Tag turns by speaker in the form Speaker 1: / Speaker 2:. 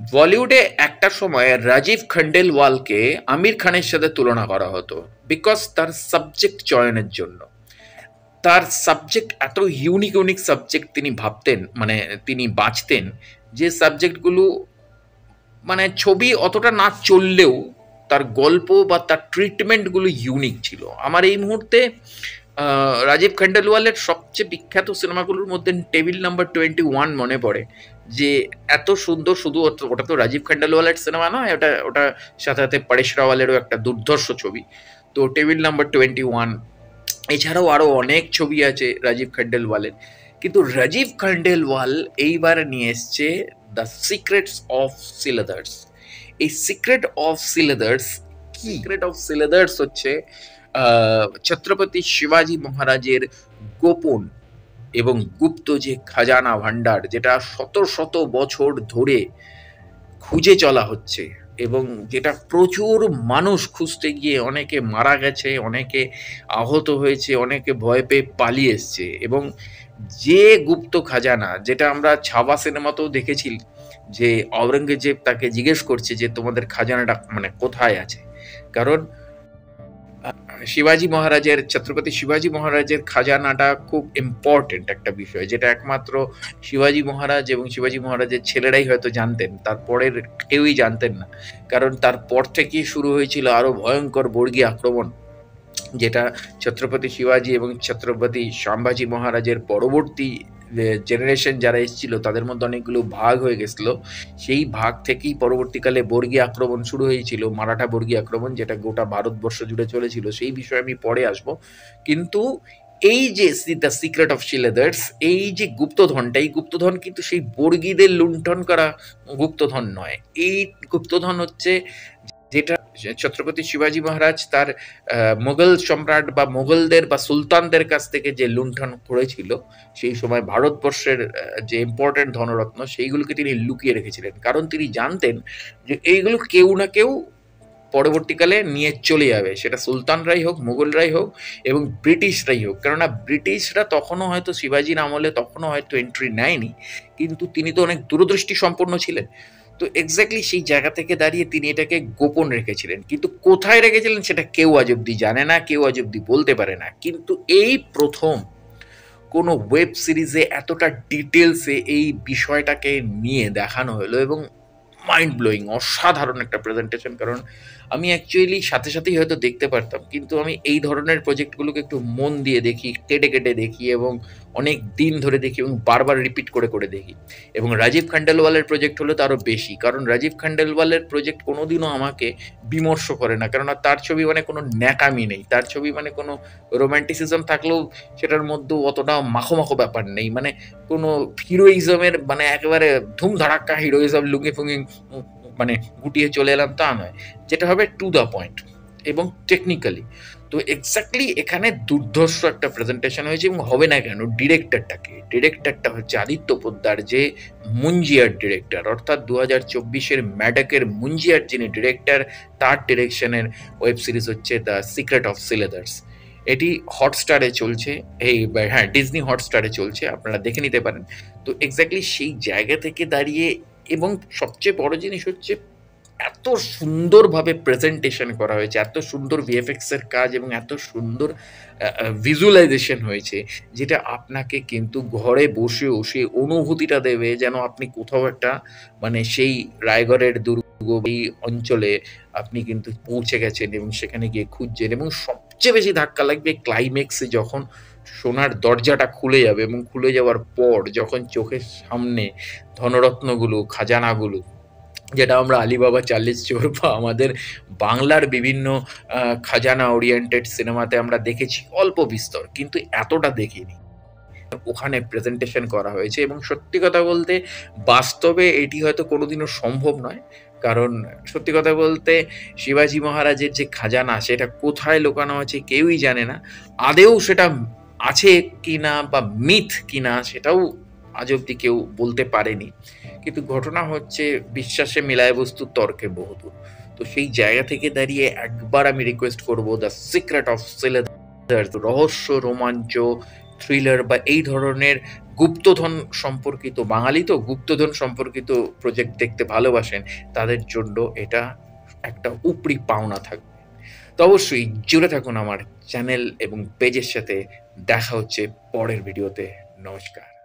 Speaker 1: বলিউডে একটা সময় রাজীব খান্ডেলওয়ালকে আমির খানের সাথে তুলনা করা হতো, বিকজ তার সাবজেক্ট চয়নের জন্য। তার সাবজেক্ট এত ইউনিক ইউনিক সাবজেক্ট তিনি ভাবতেন, মানে তিনি বাঁচতেন, যে সাবজেক্টগুলো মানে ছবি অতটা না চললেও তার গল্প বা তার ট্রিটমেন্টগুলো ইউনিক ছিল। আমার এই মুহূর্তে রাজীব খান্ডেলওয়ালের সবচেয়ে বিখ্যাত সিনেমাগুলোর মধ্যে টেবিল নাম্বার 21 মনে পড়ে, যে এত সুন্দর। শুধু ওটা তো রাজীব খান্ডেলওয়ালের সিনেমা নয়, ওটা ওটা সাথে সাথে পরেশ রাওয়ালেরও একটা দুর্ধর্ষ ছবি। তো টেবিল নাম্বার 21, এছাড়াও আরও অনেক ছবি আছে রাজীব খান্ডেলওয়ালের। কিন্তু রাজীব খান্ডেলওয়াল এইবার নিয়ে এসছে দ্য সিক্রেটস অফ সিলেদার্স। এই সিক্রেট অফ সিলেদার্স কি? সিক্রেট অফ সিলেদার্স হচ্ছে ছত্রপতি শিবাজি মহারাজের গোপন এবং গুপ্ত যে খাজানা ভান্ডার, যেটা শত শত বছর ধরে খুঁজে চলা হচ্ছে, এবং যেটা প্রচুর মানুষ খুঁজতে গিয়ে অনেকে মারা গেছে, অনেকে আহত হয়েছে, অনেকে ভয় পেয়ে পালিয়ে এসছে। এবং যে গুপ্ত খাজানা, যেটা আমরা ছাবা সিনেমাতেও দেখেছি, যে অরঙ্গজেব তাকে জিজ্ঞেস করছে যে তোমাদের খাজানাটা মানে কোথায় আছে। কারণ শিবাজি মহারাজের, ছত্রপতি শিবাজি মহারাজের খাজানাটা খুব ইম্পর্টেন্ট একটা বিষয়, যেটা একমাত্র শিবাজি মহারাজ এবং শিবাজি মহারাজের ছেলেরাই হয়তো জানতেন, তারপরের কেউই জানতেন না। কারণ তারপর থেকেই শুরু হয়েছিল আরো ভয়ঙ্কর বর্গী আক্রমণ, যেটা ছত্রপতি শিবাজি এবং ছত্রপতি সম্ভাজি মহারাজের পরবর্তী জেনারেশন যারা এসেছিল তাদের মধ্যে অনেকগুলো ভাগ হয়ে গেছিল। সেই ভাগ থেকেই পরবর্তীকালে বর্গী আক্রমণ শুরু হয়েছিল, মারাঠা বর্গী আক্রমণ, যেটা গোটা ভারতবর্ষ জুড়ে চলেছিল। সেই বিষয়ে আমি পরে আসব। কিন্তু এই যে দ্য সিক্রেট অফ শিলেদার্স, এই যে গুপ্তধনটা, এই গুপ্তধন কিন্তু সেই বর্গীদের লুণ্ঠন করা গুপ্তধন নয়। এই গুপ্তধন হচ্ছে যেটা ছত্রপতি শিবাজি মহারাজ তার মোগল সম্রাট বা মোগলদের বা সুলতানদের কাছ থেকে যে লুণ্ঠন করেছিল, সেই সময় ভারতবর্ষের যে ইম্পর্টেন্ট ধনরত্ন, সেইগুলোকে তিনি লুকিয়ে রেখেছিলেন। কারণ তিনি জানতেন যে এইগুলো কেউ না কেউ পরবর্তীকালে নিয়ে চলে যাবে, সেটা সুলতানরাই হোক, মুঘলরাই হোক এবং ব্রিটিশরাই হোক। কেননা ব্রিটিশরা তখনও হয়তো শিবাজির আমলে তখনও হয়তো এন্ট্রি নেয়নি, কিন্তু তিনি তো অনেক দূরদৃষ্টি সম্পন্ন ছিলেন। তো এক্স্যাক্টলি সেই জায়গা থেকে দাঁড়িয়ে তিনি এটাকে গোপন রেখেছিলেন। কিন্তু কোথায় রেখেছিলেন সেটা কেউ আজ অব্দি জানে না, কেউ আজ অব্দি বলতে পারে না। কিন্তু এই প্রথম কোনো ওয়েব সিরিজে এতটা ডিটেলসে এই বিষয়টাকে নিয়ে দেখানো হলো, এবং মাইন্ড ব্লোয়িং, অসাধারণ একটা প্রেজেন্টেশন। কারণ আমি অ্যাকচুয়ালি সাথে সাথেই হয়তো দেখতে পারতাম, কিন্তু আমি এই ধরনের প্রজেক্টগুলোকে একটু মন দিয়ে দেখি, কেটে কেটে দেখি, এবং অনেক দিন ধরে দেখি, এবং বারবার রিপিট করে করে দেখি। এবং রাজীব খান্ডেলওয়ালের প্রজেক্ট হলে তো আরও বেশি, কারণ রাজীব খান্ডেলওয়ালের প্রজেক্ট কোনোদিনও আমাকে বিমর্ষ করে না। কেননা তার ছবি মানে কোনো ন্যাকামি নেই, তার ছবি মানে কোনো রোম্যান্টিসিজম থাকলেও সেটার মধ্যেও অতটা মাখো মাখো ব্যাপার নেই। মানে কোনো হিরোইজমের মানে একেবারে ধুমধাড়াক্কা হিরোইজম, লুঙ্গি ফুঙ্গি মানে গুটিয়ে চলে এলাম তা নয়, যেটা হবে টু দ্য পয়েন্ট এবং টেকনিক্যালি। তো এক্স্যাক্টলি এখানে দুর্ধর্ষ একটা প্রেজেন্টেশন হয়েছে। এবং হবে না কেন? ডিরেক্টরটা হচ্ছে আদিত্য পোদ্দার, যে মুঞ্জিয়ার ডিরেক্টর, অর্থাৎ 2024-এর ম্যাডাকের মুঞ্জিয়ার যিনি ডিরেক্টর, তার ডিরেকশনের ওয়েব সিরিজ হচ্ছে দ্য সিক্রেট অফ সিলেদার্স। এটি হটস্টারে চলছে, এই হ্যাঁ ডিজনি হটস্টারে চলছে, আপনারা দেখে নিতে পারেন। তো এক্স্যাক্টলি সেই জায়গা থেকে দাঁড়িয়ে, এবং সবচেয়ে বড় জিনিস হচ্ছে এত সুন্দরভাবে প্রেজেন্টেশন করা হয়েছে, এত সুন্দর ভিএফএক্স এর কাজ, এবং এত সুন্দর ভিজুয়ালাইজেশন হয়েছে, যেটা আপনাকে কিন্তু ঘরে বসে বসে অনুভূতিটা দেবে যেন আপনি কোথাও একটা মানে সেই রায়গড়ের দুর্গ এই অঞ্চলে আপনি কিন্তু পৌঁছে গেছেন, এবং সেখানে গিয়ে খুঁজছেন। এবং সবচেয়ে বেশি ধাক্কা লাগবে ক্লাইম্যাক্সে, যখন সোনার দরজাটা খুলে যাবে, এবং খুলে যাওয়ার পর যখন চোখের সামনে ধনরত্নগুলো, খাজানাগুলো, যেটা আমরা আলিবাবা চার্লিস চোর বা আমাদের বাংলার বিভিন্ন খাজানা ওরিয়েন্টেড সিনেমাতে আমরা দেখেছি অল্প বিস্তর, কিন্তু এতটা দেখিনি, ওখানে প্রেজেন্টেশন করা হয়েছে। এবং সত্যি কথা বলতে বাস্তবে এটি হয়তো কোনোদিনও সম্ভব নয়। কারণ সত্যি কথা বলতে শিবাজি মহারাজের যে খাজানা, সেটা কোথায় লুকানো আছে কেউই জানে না। আদেও সেটা আছে কিনা বা মিথ কিনা সেটাও আজ অব্দি কেউ বলতে পারেনি। কিন্তু ঘটনা হচ্ছে বিশ্বাসে মিলায় বস্তু তর্কে বহুদূর। তো সেই জায়গা থেকে দাঁড়িয়ে একবার আমি রিকোয়েস্ট করব, দ্য সিক্রেট অফ সিলেদার রহস্য, রোমাঞ্চ, থ্রিলার বা এই ধরনের গুপ্তধন সম্পর্কিত, বাঙালি তো গুপ্তধন সম্পর্কিত প্রজেক্ট দেখতে ভালোবাসেন, তাদের জন্য এটা একটা উপরি পাওনা থাকবে। তো অবশ্যই জুড়ে থাকুন আমার চ্যানেল এবং পেজের সাথে। দেখা হচ্ছে পরের ভিডিওতে। নমস্কার।